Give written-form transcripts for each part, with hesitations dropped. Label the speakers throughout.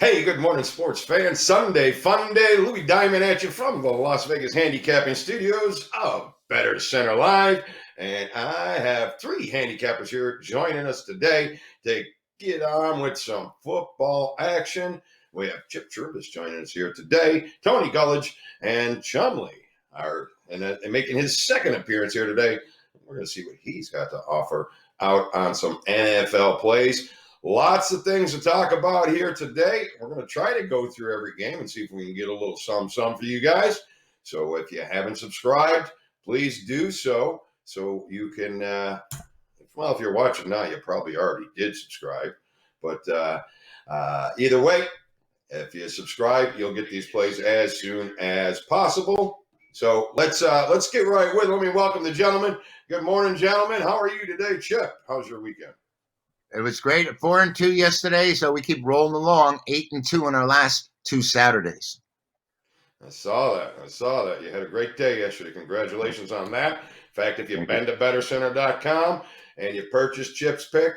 Speaker 1: Hey, good morning, sports fans. Sunday, fun day. Louis Diamond at you from the Las Vegas handicapping studios of Bettor Center Live. And I have three handicappers here joining us today to get on with some football action. We have Chip Churvis joining us here today, Tony Gullidge, and Chumley are and making his second appearance here today. We're going to see what he's got to offer out on some NFL plays. Lots of things to talk about here today. We're going to try to go through every game and see if we can get a little some for you guys. So if you haven't subscribed, please do so you can, well, if you're watching now, you probably already did subscribe. But either way, if you subscribe, you'll get these plays as soon as possible. So let's get right with it. Let me welcome the gentlemen. Good morning, gentlemen. How are you today, Chip? How's your weekend?
Speaker 2: It was great. 4-2 yesterday, so we keep rolling along. 8-2 in our last two Saturdays.
Speaker 1: I saw that. You had a great day yesterday. Congratulations on that. In fact, if you've been to bettercenter.com and you purchased Chip's pick,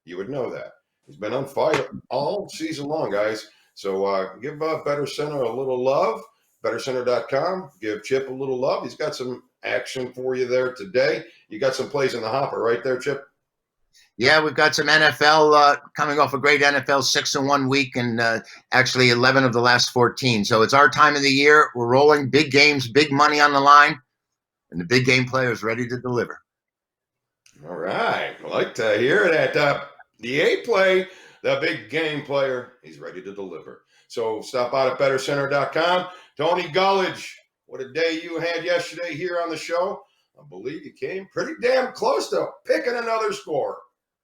Speaker 1: you would know that. He's been on fire all season long, guys. So give Better Center a little love. Bettercenter.com. Give Chip a little love. He's got some action for you there today. You got some plays in the hopper right there, Chip?
Speaker 2: Yeah, we've got some NFL coming off a great NFL 6-1 week and actually 11 of the last 14. So it's our time of the year. We're rolling big games, big money on the line, and the big game player is ready to deliver.
Speaker 1: All right. I like to hear that. The A play, the big game player, he's ready to deliver. So stop out at bettercenter.com. Tony Gullidge, what a day you had yesterday here on the show. I believe you came pretty damn close to picking another score.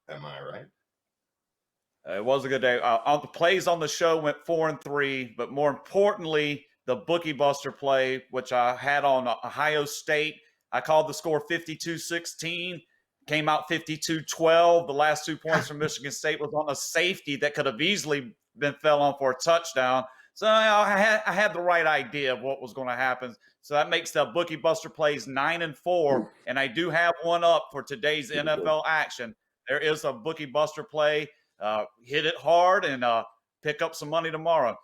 Speaker 1: Am I right?
Speaker 3: It was a good day. The plays on the show went 4-3, but more importantly, the Bookie Buster play, which I had on Ohio State, I called the score 52-16, came out 52-12. The last 2 points from Michigan State was on a safety that could have easily been fell on for a touchdown. So I had the right idea of what was going to happen. So that makes the Bookie Buster plays 9-4, and I do have one up for today's NFL action. There is a Bookie Buster play. Hit it hard and pick up some money tomorrow.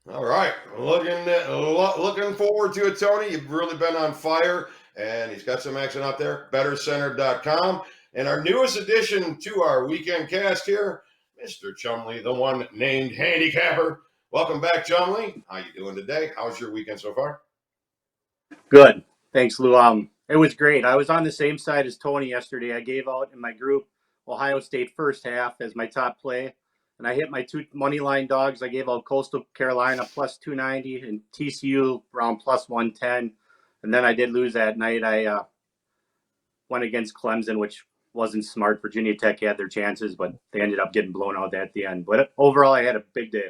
Speaker 1: All right. Looking forward to it, Tony. You've really been on fire, and he's got some action out there. Bettercenter.com. And our newest addition to our weekend cast here, Mr. Chumley, the one named handicapper. Welcome back, Chumley. How you doing today? How's your weekend so far?
Speaker 4: Good. Thanks, Lou. It was great. I was on the same side as Tony yesterday. I gave out in my group Ohio State first half as my top play, and I hit my two money line dogs. I gave out Coastal Carolina plus 290 and TCU around plus 110, and then I did lose that night. I went against Clemson, which wasn't smart. Virginia Tech had their chances, but they ended up getting blown out at the end. But overall, I had a big day.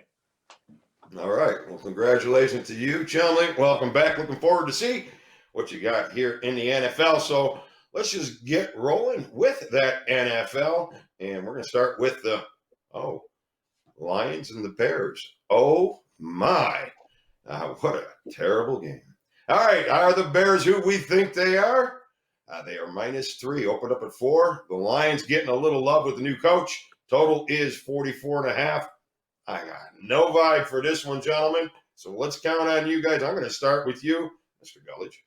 Speaker 1: All right. Well, congratulations to you, Chumley. Welcome back. Looking forward to see what you got here in the NFL. So let's just get rolling with that NFL. And we're going to start with the Lions and the Bears. Oh, my. What a terrible game. All right. Are the Bears who we think they are? They are -3. Opened up at 4. The Lions getting a little love with the new coach. Total is 44.5. I got no vibe for this one, gentlemen. So let's count on you guys. I'm going to start with you, Mr. Gullidge.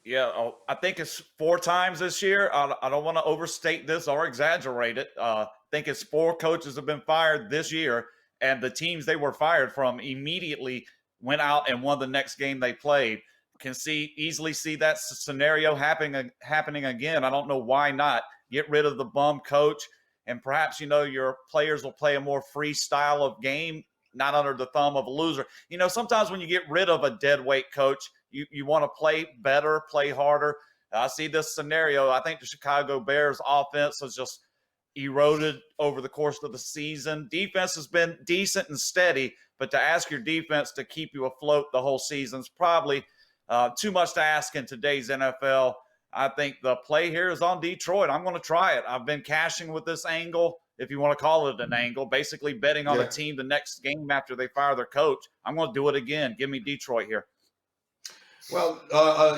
Speaker 3: Yeah, I think it's 4 times this year. I don't want to overstate this or exaggerate it. I think it's 4 coaches have been fired this year, and the teams they were fired from immediately went out and won the next game they played. Can easily see that scenario happening again. I don't know why not. Get rid of the bum coach, and perhaps, your players will play a more free style of game, not under the thumb of a loser. Sometimes when you get rid of a dead weight coach, you want to play better, play harder. I see this scenario. I think the Chicago Bears offense has just eroded over the course of the season. Defense has been decent and steady, but to ask your defense to keep you afloat the whole season is probably too much to ask in today's NFL. I think the play here is on Detroit. I'm going to try it. I've been cashing with this angle, if you want to call it an angle, basically betting on the team the next game after they fire their coach. I'm going to do it again. Give me Detroit here.
Speaker 1: Well,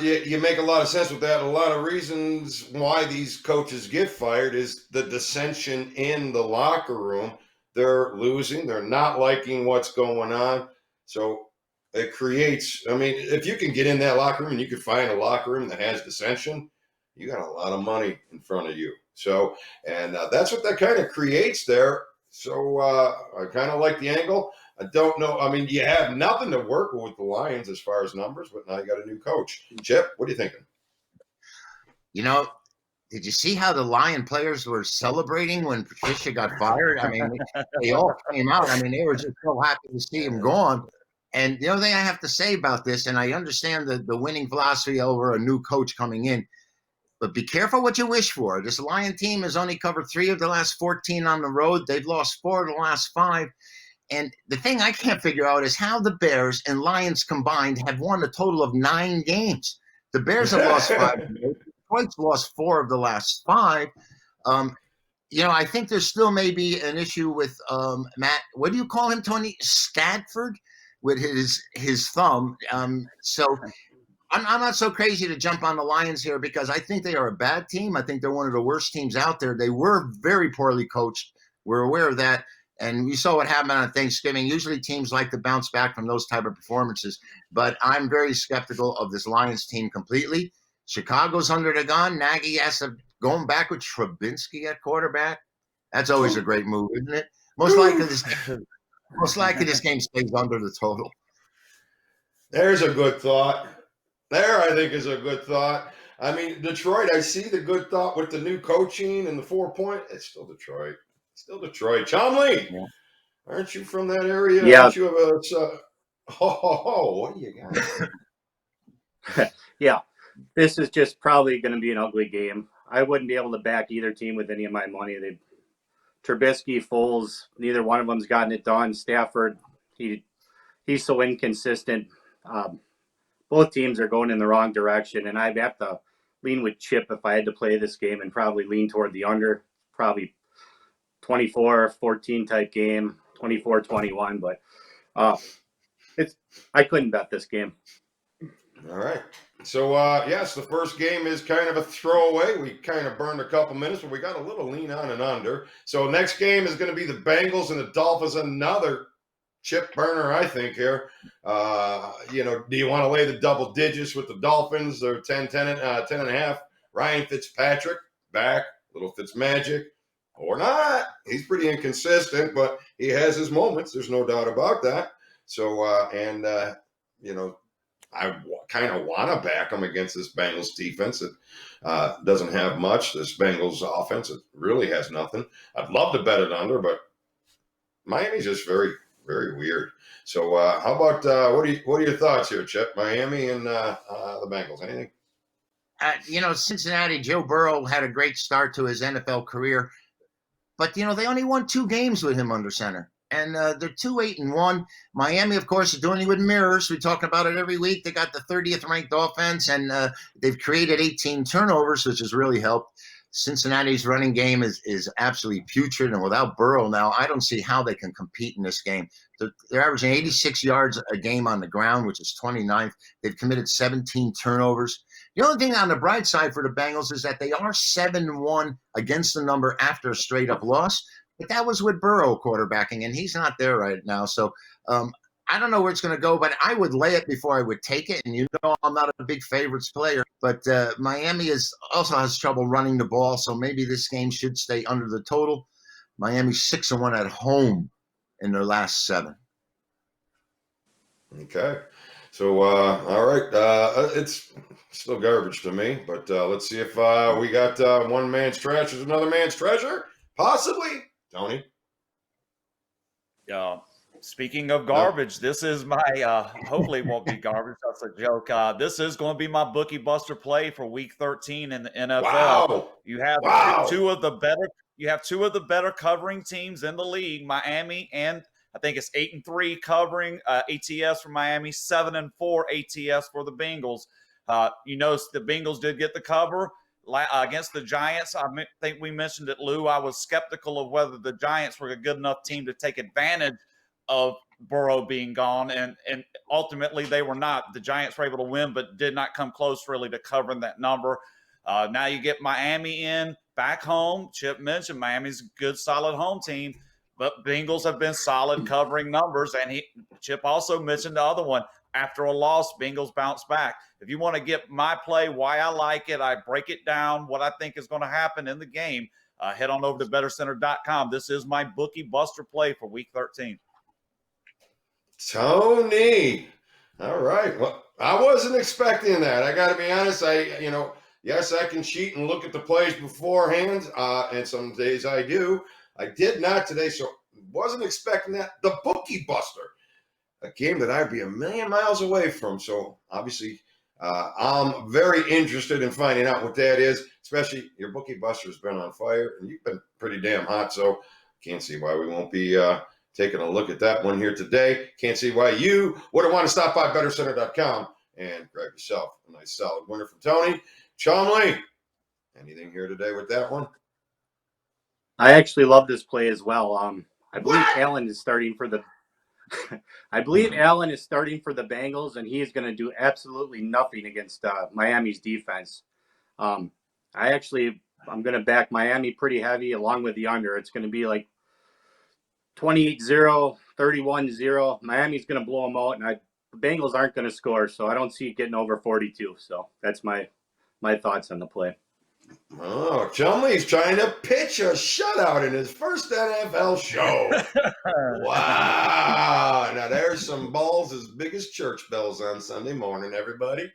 Speaker 1: you make a lot of sense with that. A lot of reasons why these coaches get fired is the dissension in the locker room. they're losing. They're not liking what's going on. So it creates, I mean, if you can get in that locker room and you can find a locker room that has dissension, you got a lot of money in front of you. So, and that's what that kind of creates there. So I kind of like the angle. I don't know. I mean, you have nothing to work with the Lions as far as numbers, but now you got a new coach. Chip, what are you thinking?
Speaker 2: You know, did you see how the Lion players were celebrating when Patricia got fired? I mean, they all came out. I mean, they were just so happy to see him gone. And the other thing I have to say about this, and I understand the winning philosophy over a new coach coming in, but be careful what you wish for. This Lion team has only covered 3 of the last 14 on the road. They've lost 4 of the last 5. And the thing I can't figure out is how the Bears and Lions combined have won a total of 9 games. The Bears have lost 5. Detroit's lost 4 of the last 5. I think there still may be an issue with Matt. What do you call him, Tony? Stafford, with his thumb. So I'm not so crazy to jump on the Lions here because I think they are a bad team. I think they're one of the worst teams out there. They were very poorly coached. We're aware of that. And we saw what happened on Thanksgiving. Usually teams like to bounce back from those type of performances. But I'm very skeptical of this Lions team completely. Chicago's under the gun. Nagy has to going back with Trubinsky at quarterback. That's always a great move, isn't it? Most likely this game stays under the total.
Speaker 1: There's a good thought. There, I think, is a good thought. I mean, Detroit, I see the good thought with the new coaching and the 4-point. It's still Detroit. Still Detroit. Chomley, aren't you from that area?
Speaker 4: Yeah.
Speaker 1: Aren't you what do you got?
Speaker 4: Yeah. This is just probably going to be an ugly game. I wouldn't be able to back either team with any of my money. Trubisky, Foles, neither one of them's gotten it done. Stafford, he's so inconsistent. Both teams are going in the wrong direction, and I'd have to lean with Chip if I had to play this game and probably lean toward the under, probably 24-14 type game, 24-21. But I couldn't bet this game.
Speaker 1: All right. So, yes, the first game is kind of a throwaway. We kind of burned a couple minutes, but we got a little lean on and under. So next game is going to be the Bengals and the Dolphins, another chip burner, I think, here. Do you want to lay the double digits with the Dolphins? They're 10.5. Ryan Fitzpatrick back, little Fitzmagic, or not. He's pretty inconsistent, but he has his moments. There's no doubt about that. So, I kind of want to back them against this Bengals defense. It doesn't have much. This Bengals offense, it really has nothing. I'd love to bet it under, but Miami's just very, very weird. So how about what are your thoughts here, Chip? Miami and the Bengals. Anything?
Speaker 2: Cincinnati, Joe Burrow had a great start to his NFL career, but they only won 2 games with him under center. And they're 2-8-1. Miami, of course, is doing it with mirrors. We talk about it every week. They got the 30th ranked offense, and they've created 18 turnovers, which has really helped. Cincinnati's running game is absolutely putrid, and without Burrow now, I don't see how they can compete in this game. They're averaging 86 yards a game on the ground, which is 29th. They've committed 17 turnovers. The only thing on the bright side for the Bengals is that they are 7-1 against the number after a straight-up loss. But that was with Burrow quarterbacking, and he's not there right now. So I don't know where it's going to go, but I would lay it before I would take it. And I'm not a big favorites player. But Miami also has trouble running the ball, so maybe this game should stay under the total. Miami's 6-1 at home in their last 7.
Speaker 1: Okay. So, all right. It's still garbage to me, but let's see if we got one man's trash is another man's treasure. Possibly. Tony?
Speaker 3: Speaking of garbage, this is my hopefully it won't be garbage. That's a joke. This is going to be my bookie buster play for week 13 in the NFL.
Speaker 1: Wow.
Speaker 3: You have two of the better covering teams in the league, Miami, and I think it's 8-3 covering ATS for Miami, 7-4 ATS for the Bengals. The Bengals did get the cover against the Giants. I think we mentioned it, Lou. I was skeptical of whether the Giants were a good enough team to take advantage of Burrow being gone, and ultimately they were not. The Giants were able to win, but did not come close really to covering that number. Now you get Miami in back home. Chip mentioned Miami's a good, solid home team. But Bengals have been solid covering numbers, and Chip also mentioned the other one. After a loss, Bengals bounce back. If you want to get my play, why I like it, I break it down, what I think is going to happen in the game, head on over to bettercenter.com. This is my bookie buster play for week 13.
Speaker 1: Tony. All right. Well, I wasn't expecting that. I got to be honest. Yes, I can cheat and look at the plays beforehand, and some days I do. I did not today, so wasn't expecting that. The Bookie Buster, a game that I'd be a million miles away from. So obviously, I'm very interested in finding out what that is. Especially your Bookie Buster's been on fire, and you've been pretty damn hot. So can't see why we won't be taking a look at that one here today. Can't see why you wouldn't want to stop by bettercenter.com and grab yourself a nice solid winner from Tony. Chomley, anything here today with that one?
Speaker 4: I actually love this play as well. I believe
Speaker 1: What?
Speaker 4: Allen is starting for the I believe Allen is starting for the Bengals, and he is going to do absolutely nothing against Miami's defense. I'm going to back Miami pretty heavy along with the under. It's going to be like 28-0, 31-0. Miami's going to blow them out, and the Bengals aren't going to score, so I don't see it getting over 42. So that's my thoughts on the play.
Speaker 1: Oh, Chumley's trying to pitch a shutout in his first NFL show. Wow. Now there's some balls as big as church bells on Sunday morning, everybody.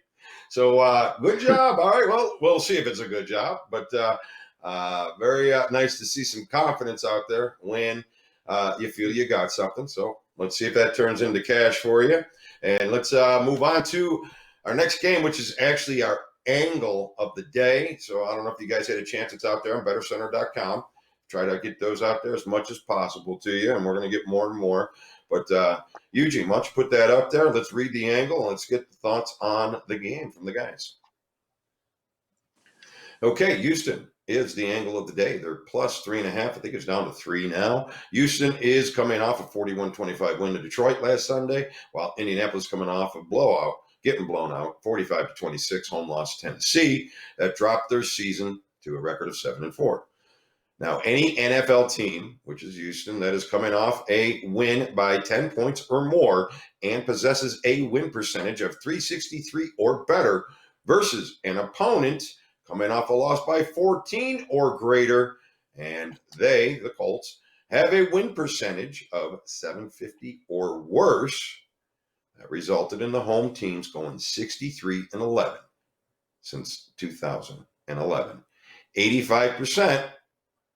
Speaker 1: So good job. All right. Well, we'll see if it's a good job. But very nice to see some confidence out there when you feel you got something. So let's see if that turns into cash for you. And let's move on to our next game, which is actually our angle of the day. So I don't know if you guys had a chance. It's out there on bettercenter.com. Try to get those out there as much as possible to you, and we're going to get more and more. But Eugene, why don't you put that up there? Let's read the angle, and let's get the thoughts on the game from the guys. Okay, Houston is the angle of the day. They're plus 3.5. I think it's down to 3 now. Houston is coming off a 41-25 win to Detroit last Sunday, while Indianapolis coming off a blowout, getting blown out, 45-26 home loss to Tennessee. That dropped their season to a record of 7-4. Now, any NFL team, which is Houston, that is coming off a win by 10 points or more and possesses a win percentage of .363 or better versus an opponent coming off a loss by 14 or greater, and they, the Colts, have a win percentage of .750 or worse. That resulted in the home teams going 63-11 since 2011. 85%.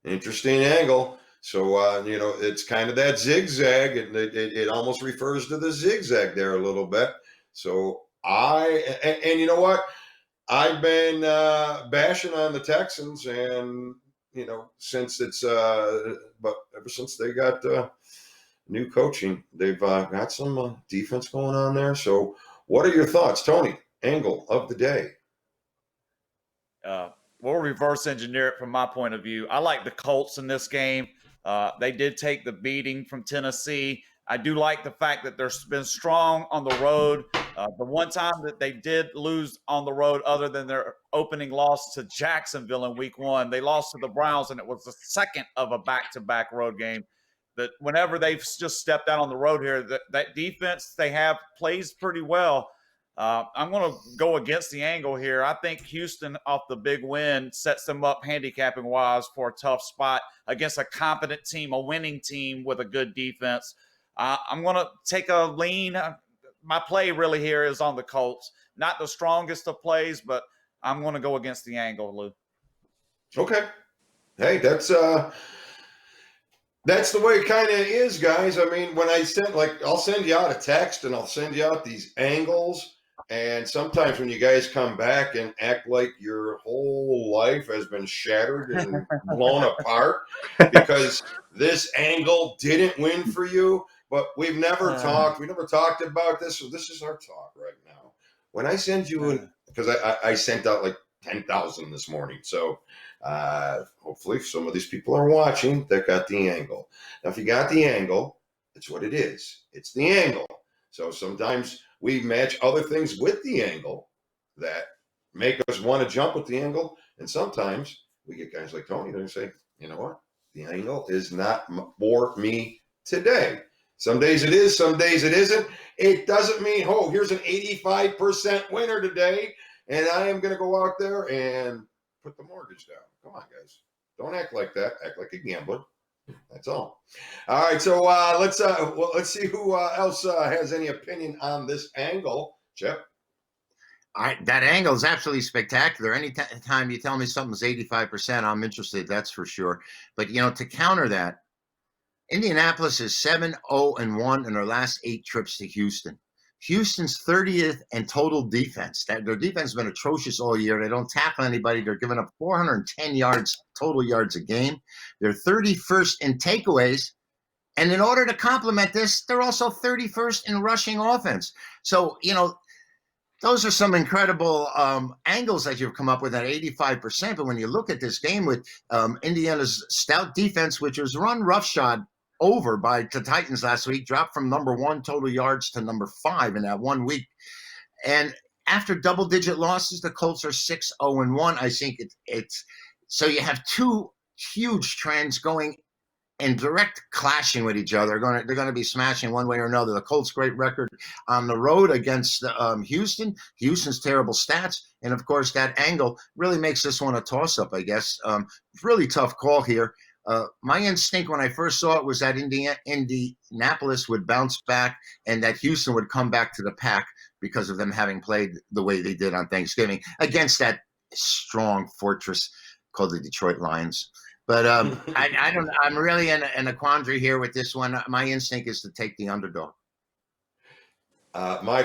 Speaker 1: Interesting angle. So, it's kind of that zigzag. It almost refers to the zigzag there a little bit. So and you know what? I've been bashing on the Texans, and, since but ever since they got new coaching, they've got some defense going on there. So what are your thoughts, Tony? Angle of the day.
Speaker 3: We'll reverse engineer it from my point of view. I like the Colts in this game. They did take the beating from Tennessee. I do like the fact that they've been strong on the road. The one time that they did lose on the road, other than their opening loss to Jacksonville in week 1, they lost to the Browns, and it was the second of a back-to-back road game. That whenever they've just stepped out on the road here, that defense they have plays pretty well. I'm going to go against the angle here. I think Houston, off the big win, sets them up handicapping-wise for a tough spot against a competent team, a winning team with a good defense. I'm going to take a lean. My play really here is on the Colts. Not the strongest of plays, but I'm going to go against the angle, Lou.
Speaker 1: Okay. Hey, that's the way it kind of is, guys. I mean, when I'll send you out a text and I'll send you out these angles. And sometimes when you guys come back and act like your whole life has been shattered and blown apart because this angle didn't win for you, but we've never talked. We never talked about this. So this is our talk right now. When I send you because I sent out like 10,000 this morning. So hopefully some of these people are watching that got the angle. Now, if you got the angle, it's what it is. It's the angle. So sometimes we match other things with the angle that make us want to jump with the angle. And sometimes we get guys like Tony that say, you know what? the angle is not for me today. Some days it is, some days it isn't. It doesn't mean, oh, here's an 85% winner today, and I am going to go out there and put the mortgage down. Come on, guys. Don't act like that. Act like a gambler. That's all. All right, so let's see who else has any opinion on this angle. Chip?
Speaker 2: That angle is absolutely spectacular. Anytime you tell me something's 85%, I'm interested, that's for sure. But, to counter that, Indianapolis is 7-0-1 in their last 8 trips to Houston. Houston's 30th in total defense. Their defense has been atrocious all year. They don't tackle anybody. They're giving up 410 total yards a game. They're 31st in takeaways. And in order to complement this, they're also 31st in rushing offense. So, those are some incredible angles that you've come up with at 85%. But when you look at this game with Indiana's stout defense, which was run roughshod over by the Titans last week, dropped from number 1 total yards to number 5 in that 1 week. And after double-digit losses, the Colts are 6-0-1. I think it's so you have 2 huge trends going and direct clashing with each other. They're going to be smashing one way or another. The Colts' great record on the road against Houston. Houston's terrible stats. And, of course, that angle really makes this one a toss-up, I guess. Really tough call here. My instinct when I first saw it was that Indianapolis would bounce back and that Houston would come back to the pack because of them having played the way they did on Thanksgiving against that strong fortress called the Detroit Lions. But I don't. I'm really in a quandary here with this one. My instinct is to take the underdog.
Speaker 1: My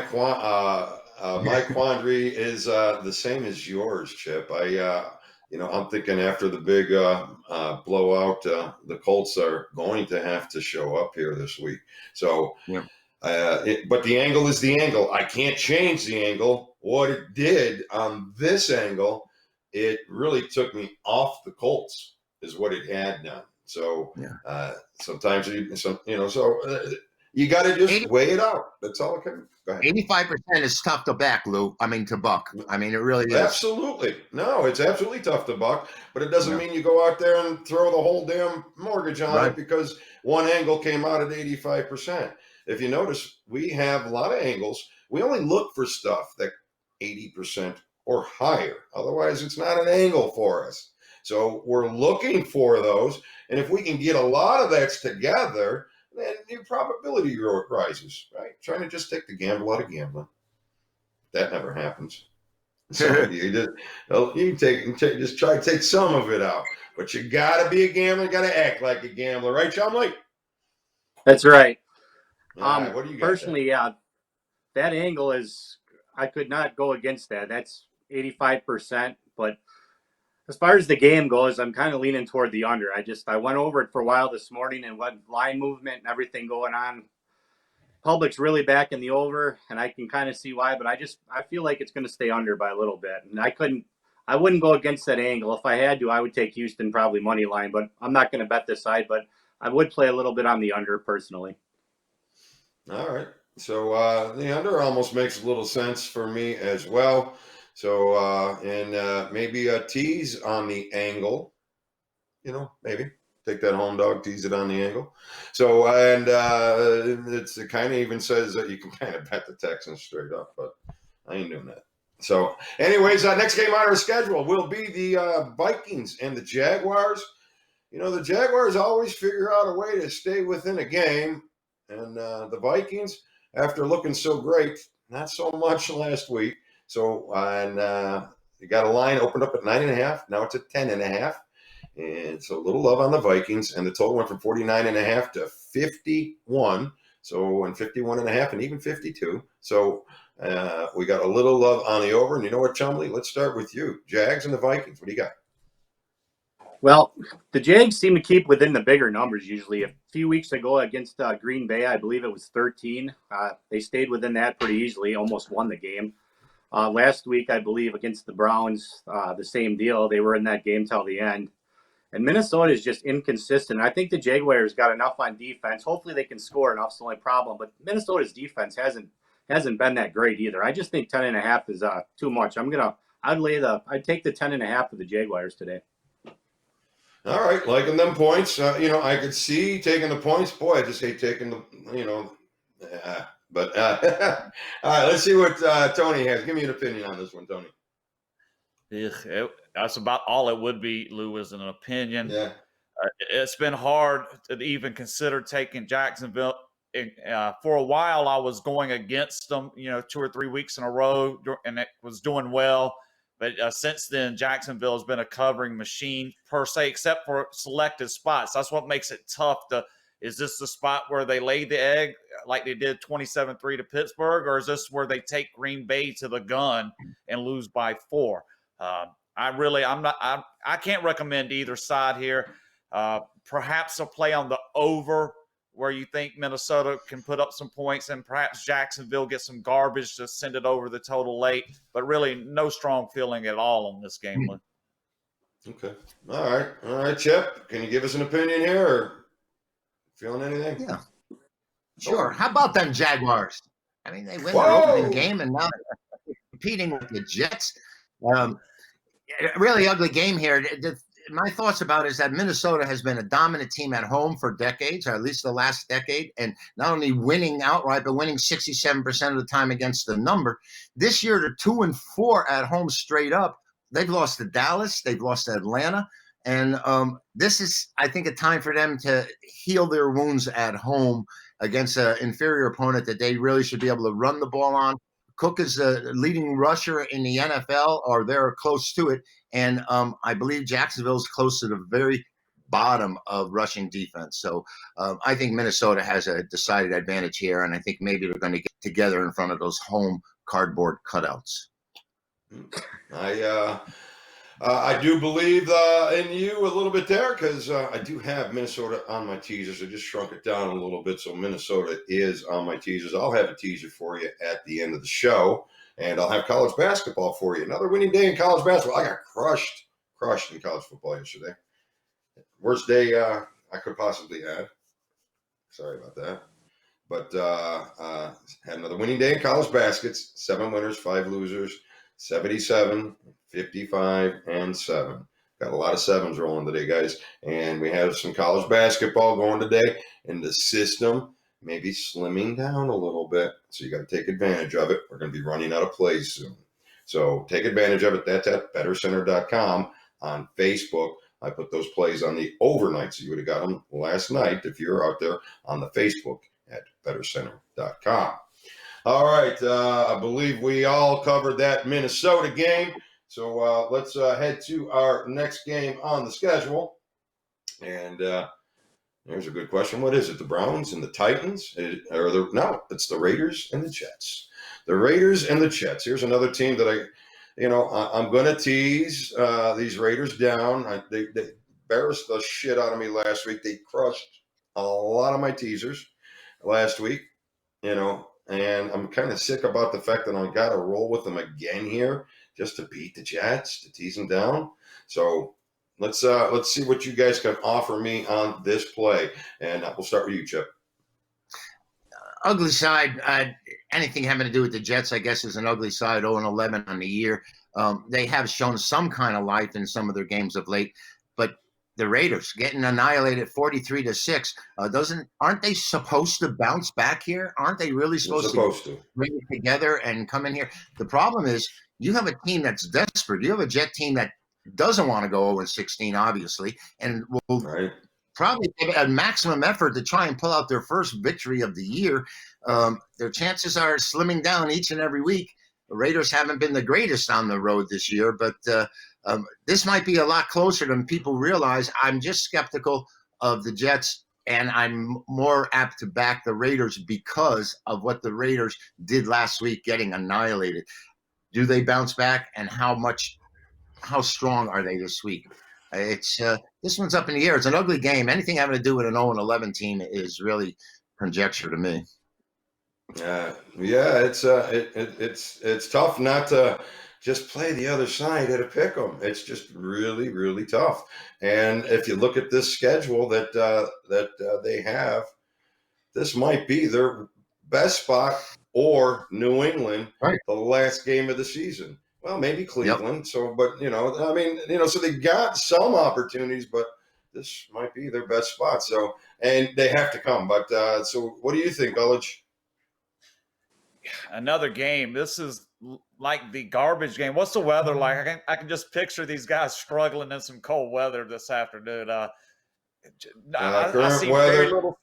Speaker 1: quandary is the same as yours, Chip. I'm thinking after the big blowout, the Colts are going to have to show up here this week. So,
Speaker 2: yeah.
Speaker 1: But the angle is the angle. I can't change the angle. What it did on this angle, it really took me off the Colts, is what it had done. So sometimes you got to just weigh it out. That's all I can. Go ahead.
Speaker 2: 85% is tough to back, Lou. To buck. It really is.
Speaker 1: Absolutely. No, it's absolutely tough to buck, but it doesn't mean you go out there and throw the whole damn mortgage on it because one angle came out at 85%. If you notice, we have a lot of angles. We only look for stuff that 80% or higher. Otherwise, it's not an angle for us. So we're looking for those. And if we can get a lot of that together, then your probability rises, right? Trying to just take the gamble out of gambling. That never happens. So you just try to take some of it out. But you got to be a gambler. You got to act like a gambler. Right, Chumley?
Speaker 4: That's right.
Speaker 1: What do you got
Speaker 4: personally, that angle is, I could not go against that. That's 85%. But as far as the game goes, I'm kind of leaning toward the under. I went over it for a while this morning and what line movement and everything going on. Public's really back in the over, and I can kind of see why, but I feel like it's going to stay under by a little bit. And I wouldn't go against that angle. If I had to, I would take Houston probably money line, but I'm not going to bet this side, but I would play a little bit on the under personally.
Speaker 1: All right. So the under almost makes a little sense for me as well. So, maybe a tease on the angle, maybe take that home dog, tease it on the angle. So, and it kind of even says that you can kind of bet the Texans straight up, but I ain't doing that. So anyways, next game on our schedule will be the Vikings and the Jaguars. The Jaguars always figure out a way to stay within a game. And the Vikings, after looking so great, not so much last week. So, you got a line opened up at 9.5. Now it's at 10.5. And so a little love on the Vikings. And the total went from 49.5 to 51. So, and 51.5 and even 52. So, we got a little love on the over. And you know what, Chumley? Let's start with you. Jags and the Vikings. What do you got?
Speaker 4: Well, the Jags seem to keep within the bigger numbers usually. A few weeks ago against Green Bay, I believe it was 13. They stayed within that pretty easily, almost won the game. Last week, I believe, against the Browns, the same deal. They were in that game till the end. And Minnesota is just inconsistent. I think the Jaguars got enough on defense. Hopefully they can score enough. It's the only problem. But Minnesota's defense hasn't been that great either. I just think 10.5 is too much. I'd take the 10.5 of the Jaguars today.
Speaker 1: All right, liking them points. I could see taking the points. Boy, I just hate taking the, but all right, let's see what Tony has. Give me an opinion on this one, Tony.
Speaker 3: That's about all it would be, Lou, is an opinion.
Speaker 1: Yeah.
Speaker 3: It's been hard to even consider taking Jacksonville. For a while, I was going against them, 2 or 3 weeks in a row, and it was doing well. But since then, Jacksonville has been a covering machine per se, except for selected spots. That's what makes it tough. Is this the spot where they laid the egg like they did 27-3 to Pittsburgh, or is this where they take Green Bay to the gun and lose by 4? I can't recommend either side here. Perhaps a play on the over where you think Minnesota can put up some points, and perhaps Jacksonville gets some garbage to send it over the total late, but really no strong feeling at all on this game.
Speaker 1: Okay. All right, Chip, can you give us an opinion here, or feeling anything?
Speaker 2: Yeah. Sure. How about them Jaguars? I mean, they win their opening game, and now they're competing with the Jets. Really ugly game here. My thoughts about it is that Minnesota has been a dominant team at home for decades, or at least the last decade, and not only winning outright, but winning 67% of the time against the number. This year, they're 2-4 at home straight up. They've lost to Dallas. They've lost to Atlanta. And this is, I think, a time for them to heal their wounds at home against an inferior opponent that they really should be able to run the ball on. Cook is the leading rusher in the NFL, or they're close to it. And I believe Jacksonville's close to the very bottom of rushing defense. So I think Minnesota has a decided advantage here, and I think maybe they're going to get together in front of those home cardboard cutouts.
Speaker 1: I do believe in you a little bit there, because I do have Minnesota on my teasers. I just shrunk it down a little bit, so Minnesota is on my teasers. I'll have a teaser for you at the end of the show, and I'll have college basketball for you. Another winning day in college basketball. I got crushed in college football yesterday. Worst day I could possibly have. Sorry about that. But had another winning day in college baskets. 7 winners, 5 losers. 77, 55, and 7. Got a lot of 7s rolling today, guys. And we have some college basketball going today. And the system may be slimming down a little bit. So you got to take advantage of it. We're going to be running out of plays soon. So take advantage of it. That's at bettercenter.com. On Facebook, I put those plays on the overnight. So you would have got them last night if you're out there on the Facebook at bettercenter.com. All right, I believe we all covered that Minnesota game. So let's head to our next game on the schedule. And there's a good question. What is it, the Browns and the Titans? No, it's the Raiders and the Jets. The Raiders and the Jets. Here's another team that I'm going to tease these Raiders down. They embarrassed the shit out of me last week. They crushed a lot of my teasers last week, and I'm kind of sick about the fact that I got to roll with them again here just to beat the Jets, to tease them down. So let's see what you guys can offer me on this play. And we'll start with you, Chip.
Speaker 2: Ugly side, anything having to do with the Jets, I guess, is an ugly side, 0-11 on the year. They have shown some kind of life in some of their games of late, but the Raiders getting annihilated 43-6. Aren't they supposed to bounce back here? Aren't they really supposed to bring it together and come in here? The problem is you have a team that's desperate. You have a Jet team that doesn't want to go 0-16, obviously, and will probably give a maximum effort to try and pull out their first victory of the year. Their chances are slimming down each and every week. The Raiders haven't been the greatest on the road this year, but this might be a lot closer than people realize. I'm just skeptical of the Jets, and I'm more apt to back the Raiders because of what the Raiders did last week, getting annihilated. Do they bounce back, and how strong are they this week? This one's up in the air. It's an ugly game. Anything having to do with an 0-11 team is really conjecture to me.
Speaker 1: It's tough not to just play the other side at a pick 'em. It's just really, really tough. And if you look at this schedule that they have, this might be their best spot, or New England, the last game of the season. Well, maybe Cleveland. Yep. So, but so they got some opportunities, but this might be their best spot. So, and they have to come. But so, what do you think, Gullich?
Speaker 3: Another game. This is like the garbage game. What's the weather like? I can just picture these guys struggling in some cold weather this afternoon. I
Speaker 1: Current
Speaker 3: see
Speaker 1: weather.
Speaker 3: very little.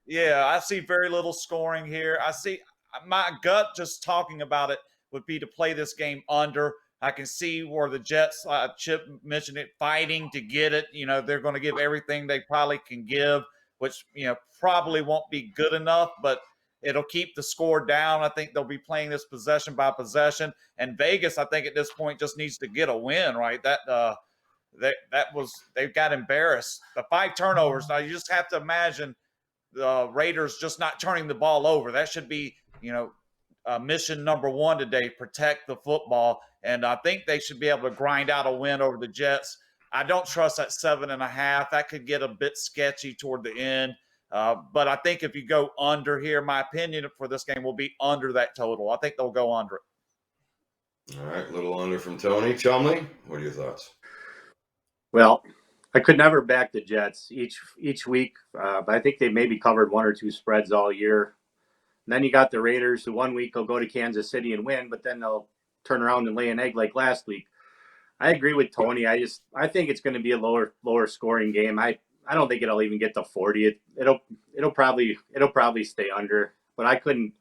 Speaker 3: Yeah, I see very little scoring here. I see my gut just talking about it would be to play this game under. I can see where the Jets, Chip mentioned it, fighting to get it. You know, they're going to give everything they probably can give, which, you know, probably won't be good enough, but it'll keep the score down. I think they'll be playing this possession by possession. And Vegas, I think at this point just needs to get a win, right? They got embarrassed. The 5 turnovers. Now you just have to imagine the Raiders just not turning the ball over. That should be, you know, mission number 1 today, protect the football. And I think they should be able to grind out a win over the Jets. I don't trust that 7.5. That could get a bit sketchy toward the end. But I think if you go under here, my opinion for this game will be under that total. I think they'll go under it.
Speaker 1: All right, little under from Tony. Chumley, what are your thoughts?
Speaker 4: Well, I could never back the Jets each week, but I think they maybe covered 1 or 2 spreads all year. And then you got the Raiders, who 1 week will go to Kansas City and win, but then they'll turn around and lay an egg like last week. I agree with Tony. I think it's going to be a lower scoring game. I don't think it'll even get to 40. It'll probably stay under. But I couldn't.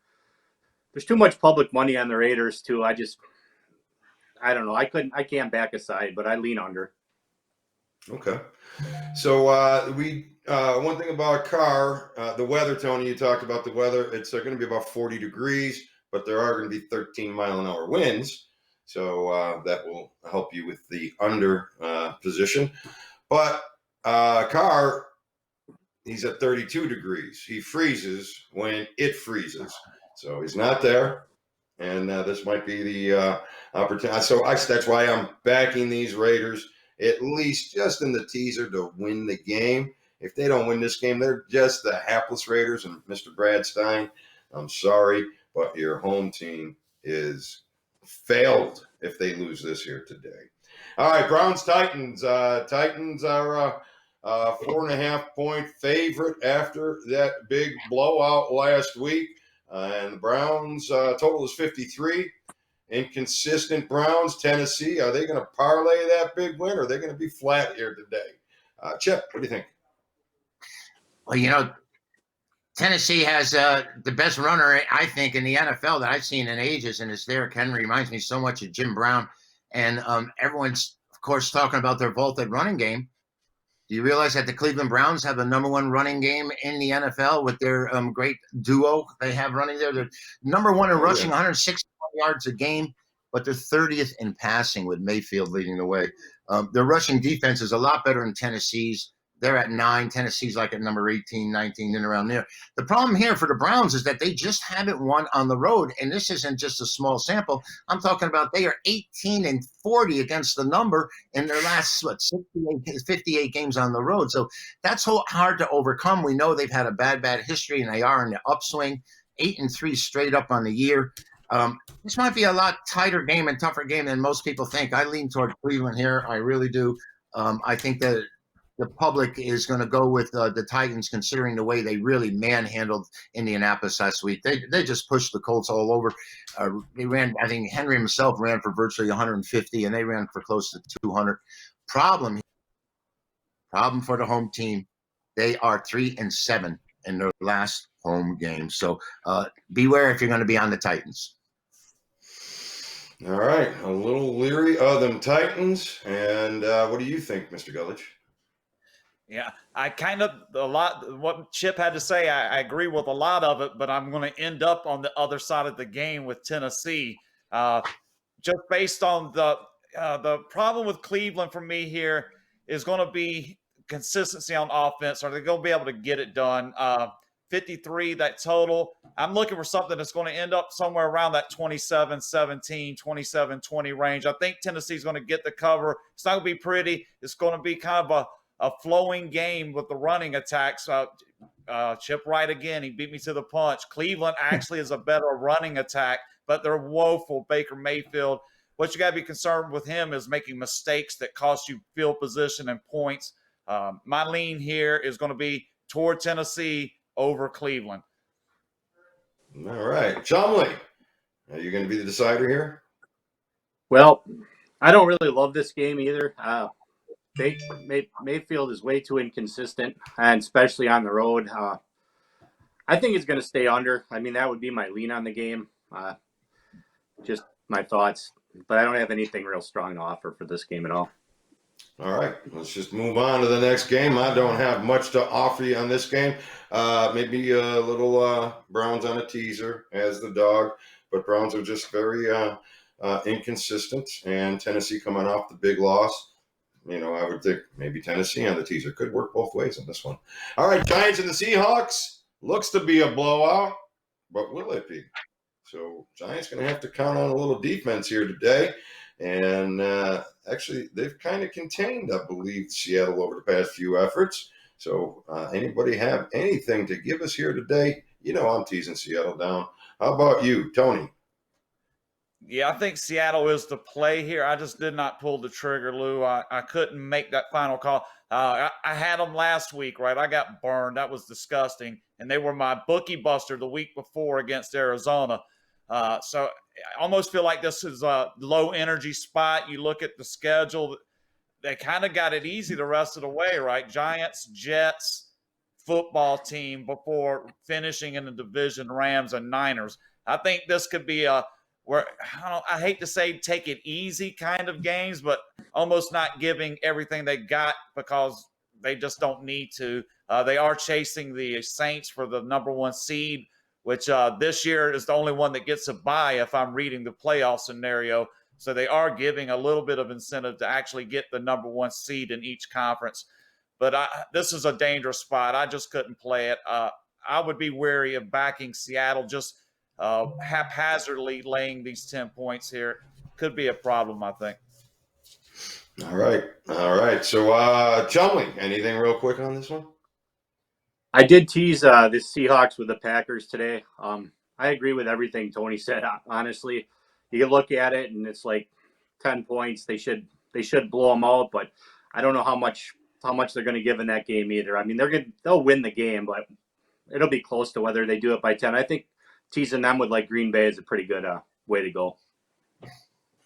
Speaker 4: There's too much public money on the Raiders too. I don't know. I can't back a side, but I lean under.
Speaker 1: Okay. So one thing about Carr, the weather, Tony, you talked about the weather. It's going to be about 40 degrees, but there are going to be 13-mile-an-hour winds. So that will help you with the under position. But Carr, he's at 32 degrees. He freezes when it freezes. So he's not there. And this might be the opportunity. So that's why I'm backing these Raiders, at least just in the teaser, to win the game. If they don't win this game, they're just the hapless Raiders. And Mr. Brad Stein, I'm sorry, but your home team is failed if they lose this here today. All right, Browns-Titans. Titans are a 4.5-point favorite after that big blowout last week. And the Browns total is 53. Inconsistent Browns, Tennessee. Are they going to parlay that big win, or are they going to be flat here today? Chip, what do you think?
Speaker 2: Well, you know, Tennessee has the best runner, I think, in the NFL that I've seen in ages, and it's Derrick Henry. Reminds me so much of Jim Brown. And everyone's, of course, talking about their vaulted running game. Do you realize that the Cleveland Browns have the #1 running game in the NFL with their great duo they have running there? They're #1 in rushing, 160 yards a game, but they're 30th in passing with Mayfield leading the way. Their rushing defense is a lot better than Tennessee's. They're at 9. Tennessee's like at number 18, 19, and around there. The problem here for the Browns is that they just haven't won on the road, and this isn't just a small sample. I'm talking about they are 18-40 against the number in their last 58 games on the road. So that's so hard to overcome. We know they've had a bad history, and they are in the upswing, 8-3 straight up on the year. This might be a lot tighter game and tougher game than most people think. I lean toward Cleveland here. I really do. I think that the public is going to go with the Titans, considering the way they really manhandled Indianapolis last week. They just pushed the Colts all over. They ran, I think Henry himself ran for virtually 150, and they ran for close to 200. Problem for the home team. They are 3-7 in their last home game. So beware if you're going to be on the Titans.
Speaker 1: All right, a little leery of them Titans. And what do you think, Mr. Gullich?
Speaker 3: Yeah, I kind of what Chip had to say. I agree with a lot of it, but I'm going to end up on the other side of the game with Tennessee, just based on the problem with Cleveland for me here is going to be consistency on offense. Are they going to be able to get it done? 53, that total. I'm looking for something that's going to end up somewhere around that 27-17, 27-20 range. I think Tennessee's going to get the cover. It's not going to be pretty. It's going to be kind of a flowing game with the running attacks. Chip Wright again, he beat me to the punch. Cleveland actually is a better running attack, but they're woeful. Baker Mayfield. What you got to be concerned with him is making mistakes that cost you field position and points. My lean here is going to be toward Tennessee over Cleveland.
Speaker 1: All right. Chumley, are you going to be the decider here?
Speaker 4: Well, I don't really love this game either. Mayfield is way too inconsistent, and especially on the road. I think it's going to stay under. I mean, that would be my lean on the game. Just my thoughts, but I don't have anything real strong to offer for this game at all.
Speaker 1: All right, let's just move on to the next game. I don't have much to offer you on this game. Maybe a little Browns on a teaser as the dog, but Browns are just very inconsistent, and Tennessee coming off the big loss. I would think maybe Tennessee on the teaser could work both ways in this one. All right, Giants and the Seahawks. Looks to be a blowout, but will it be? So Giants going to have to count on a little defense here today. And actually, they've kind of contained, I believe, Seattle over the past few efforts. So anybody have anything to give us here today? I'm teasing Seattle down. How about you, Tony?
Speaker 3: Yeah, I think Seattle is the play here. I just did not pull the trigger, Lou. I couldn't make that final call. I had them last week, right? I got burned. That was disgusting. And they were my bookie buster the week before against Arizona. So I almost feel like this is a low energy spot. You look at the schedule, they kind of got it easy the rest of the way, right? Giants, Jets, football team before finishing in the division, Rams and Niners. I think this could be where I hate to say take it easy kind of games, but almost not giving everything they got because they just don't need to. They are chasing the Saints for the number 1 seed, which this year is the only one that gets a bye if I'm reading the playoff scenario. So they are giving a little bit of incentive to actually get the number 1 seed in each conference. But this is a dangerous spot. I just couldn't play it. I would be wary of backing Seattle just haphazardly laying these 10 points here. Could be a problem, I think.
Speaker 1: All right. So, Chumley, anything real quick on this one?
Speaker 4: I did tease the Seahawks with the Packers today. I agree with everything Tony said. Honestly, you can look at it and it's like 10 points. They should blow them out, but I don't know how much they're going to give in that game either. I mean, they'll win the game, but it'll be close to whether they do it by 10. I think teasing them with like Green Bay is a pretty good way to go.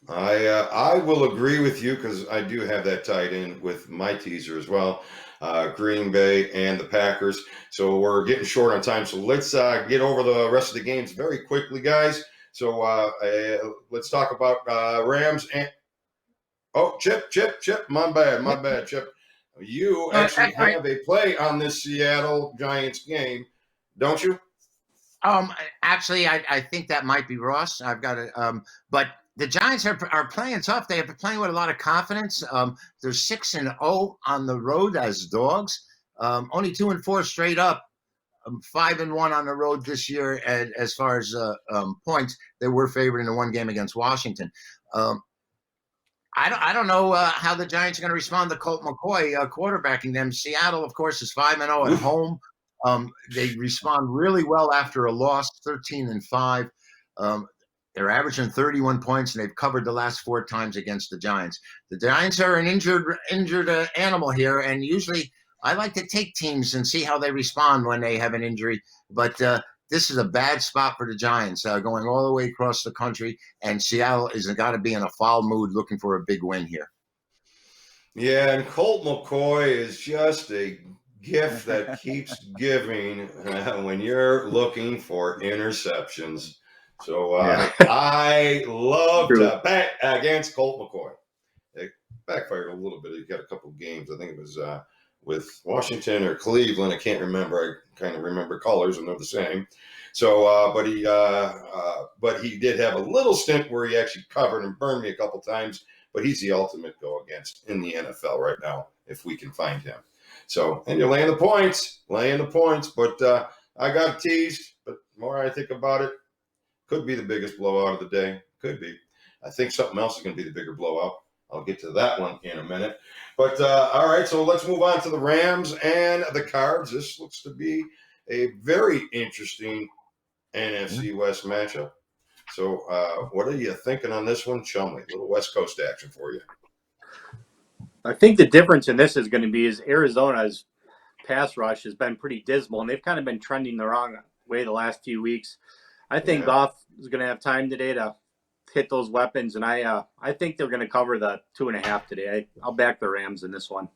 Speaker 1: I will agree with you because I do have that tied in with my teaser as well. Green Bay and the Packers. So we're getting short on time. So let's get over the rest of the games very quickly, guys. So let's talk about Rams and Chip. My bad, Chip. You actually have a play on this Seattle Giants game, don't you?
Speaker 2: Actually, I think that might be Ross. I've got it. But the Giants are playing tough. They are playing with a lot of confidence. They're 6-0 on the road as dogs. Only 2-4 straight up. 5-1 on the road this year. And as far as points, they were favored in the one game against Washington. I don't know how the Giants are going to respond to Colt McCoy quarterbacking them. Seattle, of course, is 5-0 at home. They respond really well after a loss, 13-5. They're averaging 31 points, and they've covered the last 4 times against the Giants. The Giants are an injured animal here, and usually I like to take teams and see how they respond when they have an injury. But this is a bad spot for the Giants, going all the way across the country, and Seattle is got to be in a foul mood looking for a big win here.
Speaker 1: Yeah, and Colt McCoy is just a gift that keeps giving when you're looking for interceptions. So I love to bet against Colt McCoy. It backfired a little bit. He got a couple of games. I think it was with Washington or Cleveland. I can't remember. I kind of remember colors and they're the same. So, but he did have a little stint where he actually covered and burned me a couple times. But he's the ultimate go against in the NFL right now if we can find him. So, and you're laying the points. But I got teased. But the more I think about it, could be the biggest blowout of the day. Could be. I think something else is going to be the bigger blowout. I'll get to that one in a minute. But all right, so let's move on to the Rams and the Cards. This looks to be a very interesting NFC West matchup. So what are you thinking on this one, Chumley? A little West Coast action for you.
Speaker 4: I think the difference in this is going to be is Arizona's pass rush has been pretty dismal, and they've kind of been trending the wrong way the last few weeks. I think Goff is going to have time today to hit those weapons, and I think they're going to cover the 2.5 today. I'll back the Rams in this one.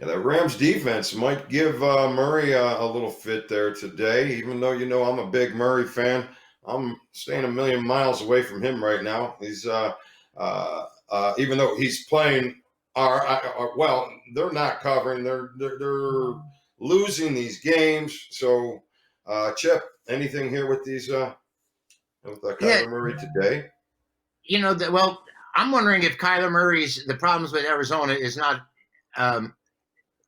Speaker 1: Yeah, the Rams defense might give Murray a little fit there today, even though I'm a big Murray fan. I'm staying a million miles away from him right now. He's even though he's playing well, they're not covering. They're losing these games. So, Chip, anything here with these with Kyler Murray today?
Speaker 2: Well, I'm wondering if Kyler Murray's the problems with Arizona is not